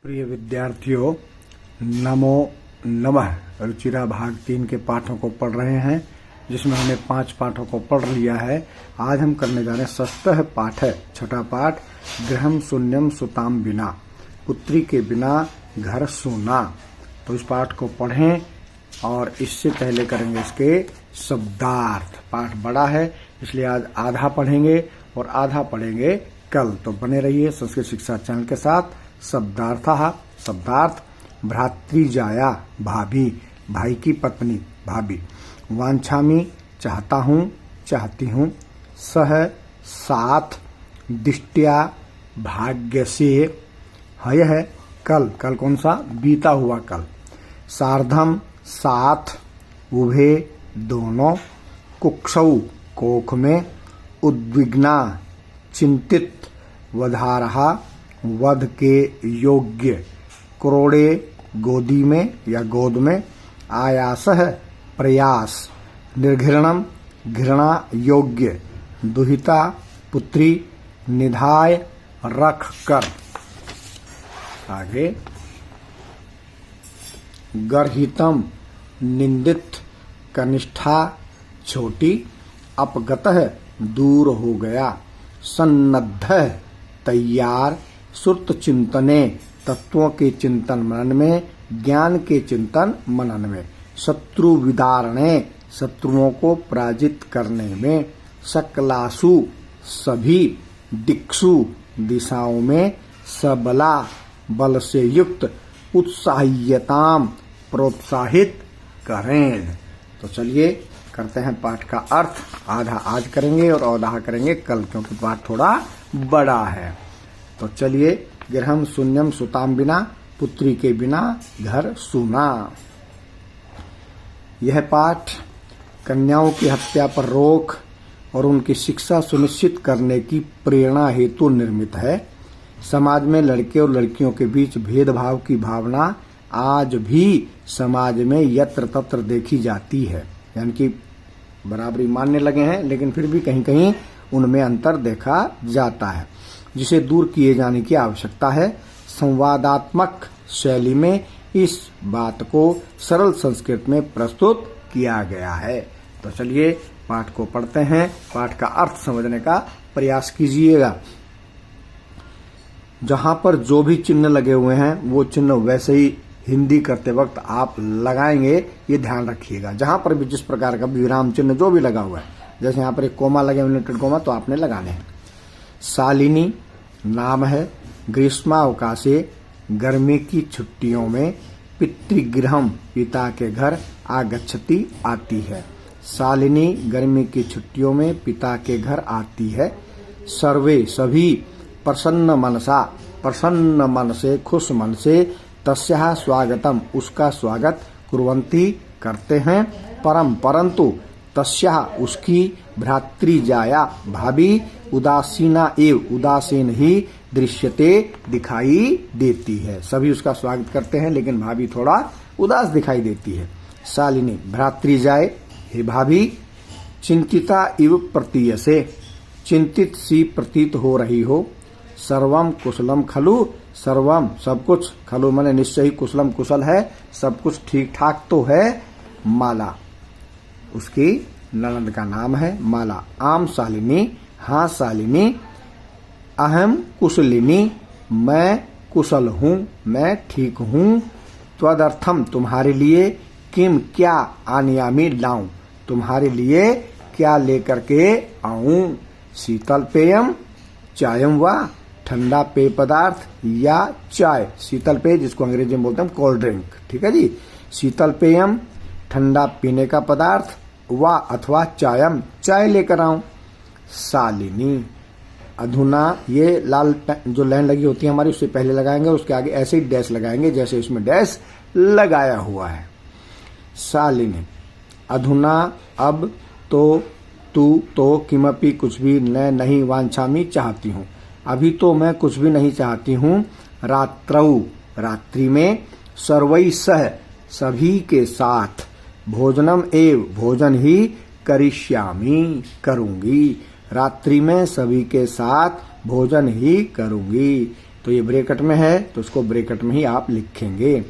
प्रिय विद्यार्थियों, नमो नमः। रुचिरा भाग 3 के पाठों को पढ़ रहे हैं, जिसमें हमने 5 पाठों को पढ़ लिया है। आज हम करने जा रहे हैं 6वां पाठ है, 6वां पाठ, गृहम शून्यम सुताम बिना, पुत्री के बिना घर सूना। तो इस पाठ को पढ़ें और इससे पहले करेंगे इसके शब्दार्थ। पाठ बड़ा है, इसलिए आज आधा पढ़ेंगे और आधा पढ़ेंगे कल। तो बने रहिए संस्कृत शिक्षा चैनल के साथ। शब्दार्थ, भ्रातृजाया भाभी, भाई की पत्नी भाभी। वांछामी चाहता हूँ, चाहती हूँ। सह साथ, दिष्ट्या भाग्य से। हय है कल, कल कौन सा? बीता हुआ कल। सार्धम साथ, उभे दोनों। कुक्षौ कोख में। उद्विग्ना चिंतित, वधारहा वध के योग्य। क्रोड़े गोदी में या गोद में। आयासः प्रयास। निर्घृणम घृणा योग्य। दुहिता पुत्री, निधाय रख कर। आगे गर्हितम निंदित, कनिष्ठा छोटी। अपगतः दूर हो गया। सन्नद्ध तैयार। श्रुत चिंतने, तत्वों के चिंतन मनन में, ज्ञान के चिंतन मनन में। शत्रु विदारणे, शत्रुओं को पराजित करने में। सकलासु सभी। दिक्षु दिशाओं में। सबला बल से युक्त। उत्साह्यताम प्रोत्साहित करें। तो चलिए करते हैं पाठ का अर्थ। आधा आज करेंगे और आधा करेंगे कल, क्योंकि पाठ थोड़ा बड़ा है। तो चलिए, गृहम शून्यम सुताम बिना, पुत्री के बिना घर सूना। यह पाठ कन्याओं की हत्या पर रोक और उनकी शिक्षा सुनिश्चित करने की प्रेरणा हेतु निर्मित है। समाज में लड़के और लड़कियों के बीच भेदभाव की भावना आज भी समाज में यत्र तत्र देखी जाती है, यानी कि बराबरी मानने लगे हैं, लेकिन फिर भी कहीं कहीं उनमें अंतर देखा जाता है, जिसे दूर किए जाने की आवश्यकता है। संवादात्मक शैली में इस बात को सरल संस्कृत में प्रस्तुत किया गया है। तो चलिए पाठ को पढ़ते हैं। पाठ का अर्थ समझने का प्रयास कीजिएगा। जहां पर जो भी चिन्ह लगे हुए हैं वो चिन्ह वैसे ही हिंदी करते वक्त आप लगाएंगे, ये ध्यान रखिएगा। जहां पर भी जिस प्रकार का विराम चिन्ह जो भी लगा हुआ है, जैसे यहाँ पर एक कोमा लगे, इन्वर्टेड कोमा, तो आपने लगाने हैं। शालिनी नाम है। ग्रीष्मावकाशे, गर्मी की छुट्टियों में। पितृगृहम, पिता के घर। आगच्छति, आती है। शालिनी गर्मी की छुट्टियों में पिता के घर आती है। सर्वे सभी। प्रसन्न मनसा, प्रसन्न मन से, खुश मन से। तस्याः स्वागतम, उसका स्वागत। कुर्वन्ति, करते हैं। परम, परंतु। तस्याः, उसकी। भ्रातृजाया, भाभी। उदासीना एव, उदासीन ही। दृश्यते, दिखाई देती है। सभी उसका स्वागत करते हैं, लेकिन भाभी थोड़ा उदास दिखाई देती है। शालिनी, भ्रातृजाए, हे भाभी। चिंतिता इव प्रतीयसे, चिंतित सी प्रतीत हो रही हो। सर्वम कुशलम खलु, सर्वम सब कुछ, खलु माने निश्चय ही, कुशलम कुशल है, सब कुछ ठीक ठाक तो है। माला, उसकी ननद का नाम है माला। आम शालिनी, हाँ शालिनी। अहम कुशलिनी, मैं कुशल हूँ, मैं ठीक हूँ। त्वदर्थम, तुम्हारे लिए। किम, क्या। आनियामी, लाऊं, तुम्हारे लिए क्या लेकर के आऊं। शीतल पेयम, चायम वा, ठंडा पेय पदार्थ या चाय। शीतल पेय जिसको अंग्रेजी में बोलते हैं कोल्ड ड्रिंक, ठीक है जी। शीतल पेयम, ठंडा पीने का पदार्थ। वा अथवा चायम, चाय लेकर आऊं। शालिनी, अधुना, ये लाल जो लाइन लगी होती है हमारी, उससे पहले लगाएंगे, उसके आगे ऐसे ही डैश लगाएंगे जैसे इसमें डैश लगाया हुआ है। शालिनी, अधुना, अब। तो, तू, तो। किमपि, कुछ भी। न, नहीं। वांछामी, चाहती हूँ। अभी तो मैं कुछ भी नहीं चाहती हूँ। रात्रौ, रात्रि में। सर्वै सह, सभी के साथ। भोजनम एव, भोजन ही। करिष्यामि, करूंगी। रात्रि में सभी के साथ भोजन ही करूंगी। तो ये ब्रैकेट में है तो इसको ब्रैकेट में ही आप लिखेंगे।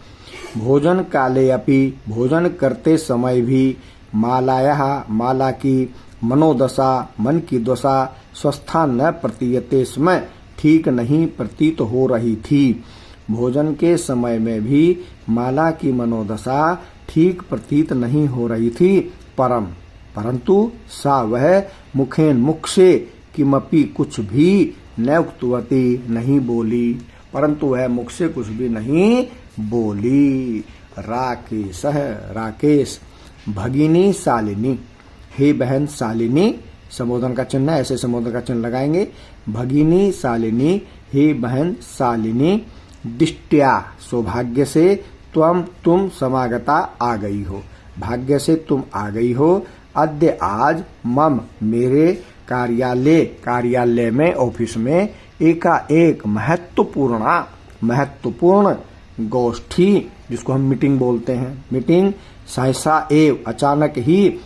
भोजन काले अपि, भोजन करते समय भी, मालायाः, माला की, मनोदशा, मन की दशा, स्वस्था न प्रतीयते, समय ठीक नहीं प्रतीत हो रही थी। भोजन के समय में भी माला की मनोदशा ठीक प्रतीत नहीं हो रही थी। परंतु सा वह मुखेन, मुख से, किमपि कुछ भी, न उक्तवती, नहीं बोली, परंतु वह मुख से कुछ भी नहीं बोली। राकेश है, राकेश। भगिनी शालिनी, हे बहन शालिनी, संबोधन का चिन्ह है, ऐसे संबोधन का चिन्ह लगाएंगे। भगिनी शालिनी, हे बहन शालिनी, दिष्ट्या, सौभाग्य से, तुम समागता, आ गई हो, भाग्य से तुम आ गई हो। अद्य, आज, मम, मेरे, कार्यालय में, ऑफिस में, एकाएक महत्वपूर्ण गोष्ठी, जिसको हम मीटिंग बोलते हैं, मीटिंग सहसा एव, अचानक ही,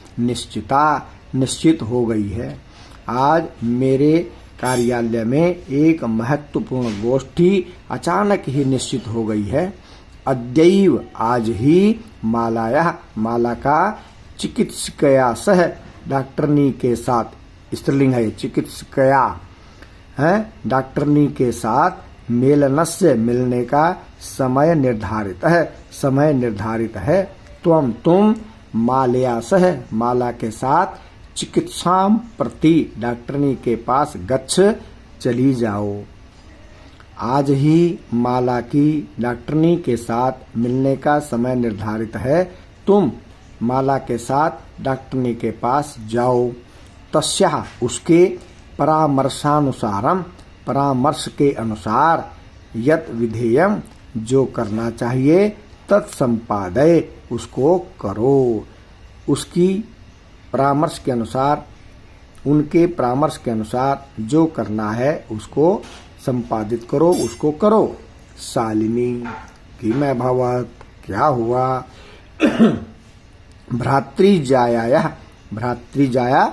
निश्चित हो गई है। आज मेरे कार्यालय में एक महत्वपूर्ण गोष्ठी अचानक ही निश्चित हो गई है। अद्यैव, आज ही, मालायाः, माला का, चिकित्सकया सह, डॉक्टरनी के साथ, स्त्रीलिंग है चिकित्सकया है, डॉक्टरनी के साथ, मेलनस्य, मिलने का समय निर्धारित है। तुम, मालया सह, माला के साथ, चिकित्साम प्रति, डॉक्टरनी के पास, गच्छ, चली जाओ। आज ही माला की डॉक्टरनी के साथ मिलने का समय निर्धारित है, तुम माला के साथ डॉक्टरनी के पास जाओ। तस्याः, उसके, परामर्शानुसारम, परामर्श के अनुसार, यत विधेयम, जो करना चाहिए, तत्संपादय, उसको करो। उसकी परामर्श के अनुसार, उनके परामर्श के अनुसार जो करना है उसको संपादित करो, उसको करो। शालिनी, किम अभवत्, क्या हुआ। भ्रातृजायायाः, भ्रातृजाया,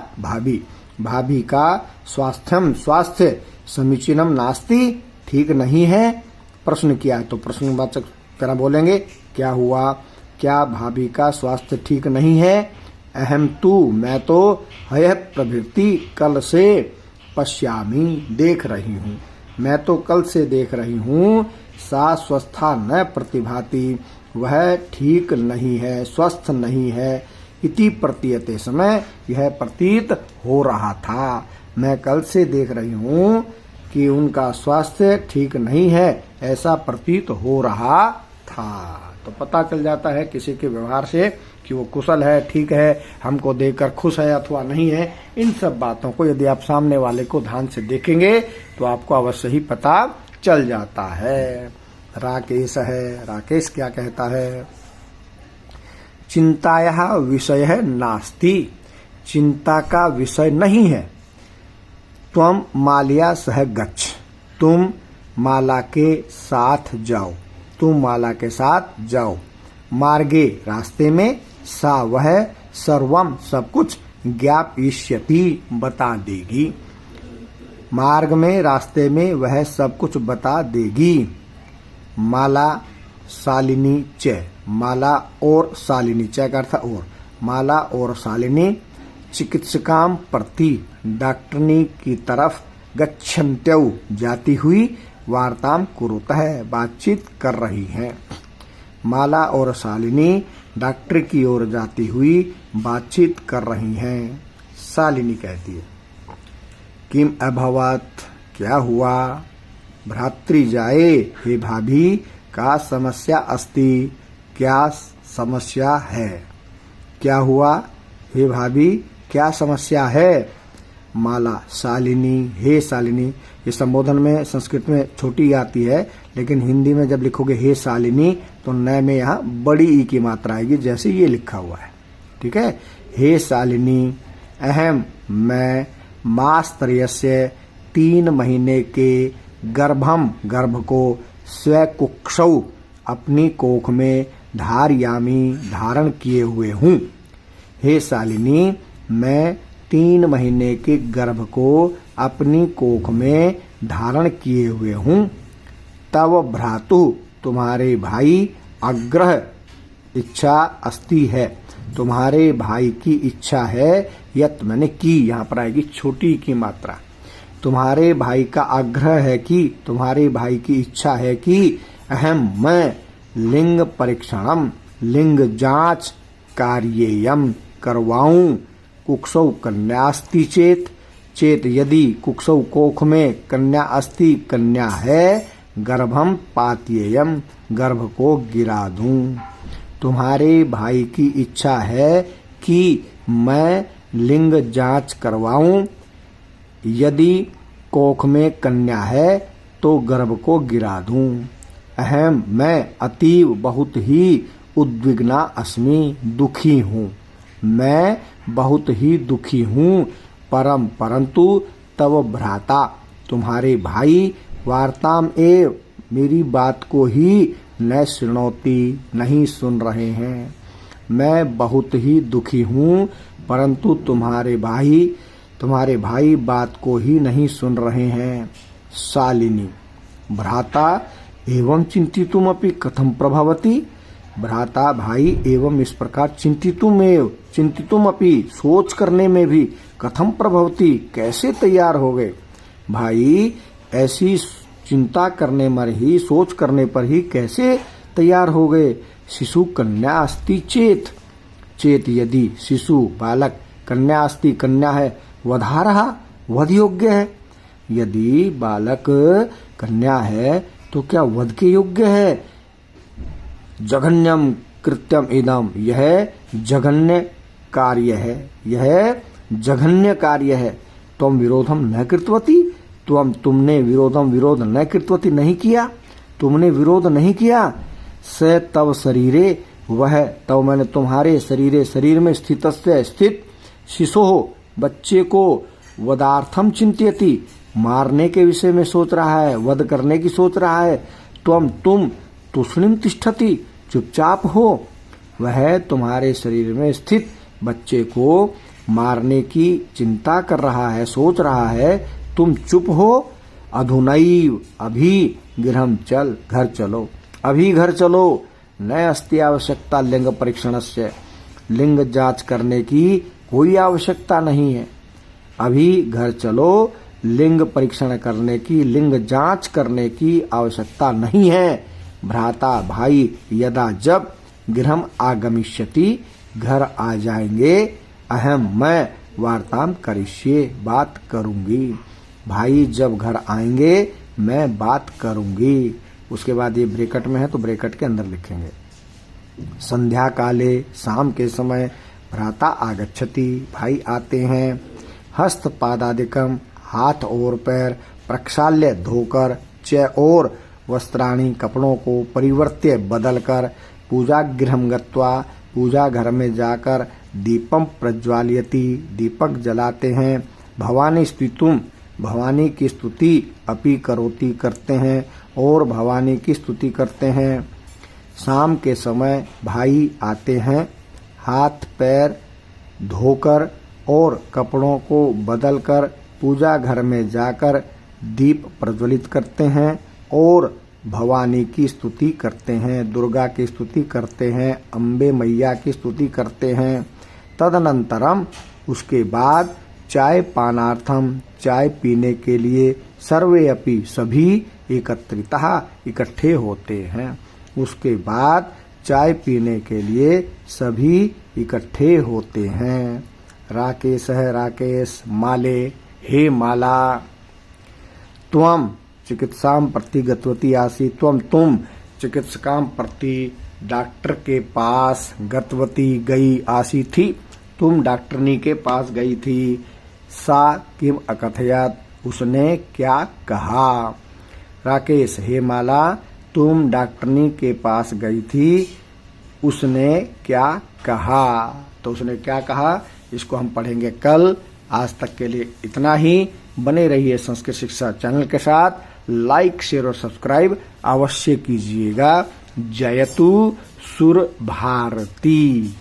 भाभी का, स्वास्थ्य, समीचीनम नास्ति, ठीक नहीं है। प्रश्न किया है तो प्रश्नवाचक तरह बोलेंगे, क्या हुआ, क्या भाभी का स्वास्थ्य ठीक नहीं है। अहम तु, मैं तो, हयः प्रभृति, कल से, पश्यामि, देख रही हूँ, मैं तो कल से देख रही हूँ। सा स्वस्था न प्रतिभाति, वह ठीक नहीं है, स्वस्थ नहीं है। इति प्रतीयते, समय यह प्रतीत हो रहा था, मैं कल से देख रही हूँ कि उनका स्वास्थ्य ठीक नहीं है, ऐसा प्रतीत हो रहा था। तो पता चल जाता है किसी के व्यवहार से कि वो कुशल है, ठीक है, हमको देखकर खुश है अथवा नहीं है। इन सब बातों को यदि आप सामने वाले को ध्यान से देखेंगे तो आपको अवश्य ही पता चल जाता है। राकेश है, राकेश क्या कहता है। चिंतायाः विषय नास्ति, चिंता का विषय नहीं है। त्वं मालया सह गच्छ, तुम माला के साथ जाओ, तुम माला के साथ जाओ। मार्गे, रास्ते में, सा वह, सर्वम, सब कुछ, ज्ञापयिष्यति, बता देगी। मार्ग में, रास्ते में वह सब कुछ बता देगी। माला शालिनी च, माला और शालिनी, च का अर्थ और, माला और शालिनी, चिकित्सकाम प्रति, डॉक्टरनी की तरफ, गच्छन्त्यौ, जाती हुई, वार्ताम कुरुतः, बातचीत कर रही हैं। माला और शालिनी डॉक्टर की ओर जाती हुई बातचीत कर रही हैं। शालिनी कहती है, किम अभवत्, क्या हुआ। भ्रातृजाये, हे भाभी, का समस्या अस्ति, क्या समस्या है। क्या हुआ, हे भाभी, क्या समस्या है। माला, शालिनी, हे शालिनी, ये संबोधन में संस्कृत में छोटी आती है, लेकिन हिंदी में जब लिखोगे हे शालिनी तो न में यहाँ बड़ी ई की मात्रा आएगी, जैसे ये लिखा हुआ है, ठीक है। हे शालिनी, अहम, मैं, मासत्रयस्य, 3 महीने के, गर्भम, गर्भ को, स्वकुक्षौ, अपनी कोख में, धारयामी, धारण किए हुए हूँ। हे शालिनी, मैं 3 महीने के गर्भ को अपनी कोख में धारण किए हुए हूँ। तव भ्रातु तुम्हारे भाई अग्रह इच्छा अस्ति है, तुम्हारे भाई की इच्छा है, यत मैंने की, यहाँ पर आएगी छोटी की मात्रा। तुम्हारे भाई का आग्रह है कि, तुम्हारे भाई की इच्छा है कि अहम मैं लिंग परीक्षणम लिंग जांच कार्ययम करवाऊं कुक्षौ कन्यास्ति चेत, चेत यदि कुक्षौ कोख में कन्या अस्ति कन्या है, गर्भम पात्येयम गर्भ को गिरा दूं। तुम्हारे भाई की इच्छा है कि मैं लिंग जांच करवाऊं, यदि कोख में कन्या है तो गर्भ को गिरा दूं। अहम मैं अतीव बहुत ही उद्विग्ना अस्मि दुखी हूँ, मैं बहुत ही दुखी हूँ। परंतु तव भ्राता तुम्हारे भाई वार्ताम एव मेरी बात को ही न शृणोति नहीं सुन रहे हैं। मैं बहुत ही दुखी हूँ परंतु तुम्हारे भाई बात को ही नहीं सुन रहे हैं। शालिनी भ्राता एवं चिंतितुमपि कथम प्रभवति, भ्राता भाई एवं इस प्रकार चिंतितुमपि सोच करने में भी कथम प्रभवति कैसे तैयार हो गए। भाई ऐसी चिंता करने पर ही, सोच करने पर ही कैसे तैयार हो गए। शिशु कन्या अस्ति चेत, चेत यदि शिशु बालक कन्या अस्ति कन्या है, वधारहा वध योग्य है। यदि बालक कन्या है तो क्या वध के योग्य है। जघन्यम कृत्यम इदम, यह जघन्य कार्य है, यह जघन्य कार्य है। तुम विरोधम न कृतवती, तुमने विरोध न कृतवती नहीं किया, तुमने विरोध नहीं किया। स तव शरीरे वह, तव मैंने तुम्हारे शरीरे शरीर में स्थित शिशो बच्चे को वदार्थम चिंत्यति मारने के विषय में सोच रहा है, वध करने की सोच रहा है। तुम तुष्णिम तिष्ठति चुपचाप हो, वह तुम्हारे शरीर में स्थित बच्चे को मारने की चिंता कर रहा है, सोच रहा है, तुम चुप हो। अधुनैव अभी गृहम चल, घर चलो, अभी घर चलो। न अस्ति आवश्यकता लिंग परीक्षणस्य, लिंग जांच करने की कोई आवश्यकता नहीं है। अभी घर चलो, लिंग परीक्षण करने की, लिंग जांच करने की आवश्यकता नहीं है। भ्राता भाई यदा जब गृहम आगमिष्यति घर आ जाएंगे, अहम मैं वार्ताम करिष्ये बात करूंगी। भाई जब घर आएंगे मैं बात करूंगी। उसके बाद ये ब्रैकेट में है तो ब्रैकेट के अंदर लिखेंगे। संध्या काले शाम के समय भ्राता आगच्छति भाई आते हैं। हस्त पादादिकम हाथ और पैर प्रक्षाल्य धोकर, च और वस्त्राणी कपड़ों को परिवर्त्य बदलकर, पूजा गृहम गत्वा पूजा घर में जाकर, दीपम प्रज्वालयति दीपक जलाते हैं। भवानी स्तुतिम भवानी की स्तुति अपि करोति करते हैं और भवानी की स्तुति करते हैं। शाम के समय भाई आते हैं, हाथ पैर धोकर और कपड़ों को बदलकर पूजा घर में जाकर दीप प्रज्वलित करते हैं और भवानी की स्तुति करते हैं, दुर्गा की स्तुति करते हैं, अम्बे मैया की स्तुति करते हैं। तदनंतरम उसके बाद चाय पानार्थम चाय पीने के लिए सर्वे अपि सभी एकत्रितः इकट्ठे होते हैं। उसके बाद चाय पीने के लिए सभी इकट्ठे होते हैं। राकेश है राकेश, माले हे माला। त्वम चिकित्साम प्रति गतवती आसी, तुम चिकित्सकाम प्रति डॉक्टर के पास गतवती गई आसी थी, तुम डॉक्टरनी के पास गई थी। सा किम अकथयात उसने क्या कहा। राकेश हे माला, तुम डॉक्टरनी के पास गई थी, उसने क्या कहा। तो उसने क्या कहा इसको हम पढ़ेंगे कल। आज तक के लिए इतना ही। बने रहिए संस्कृत शिक्षा चैनल के साथ। लाइक शेयर और सब्सक्राइब अवश्य कीजिएगा। जयतु सुर भारती।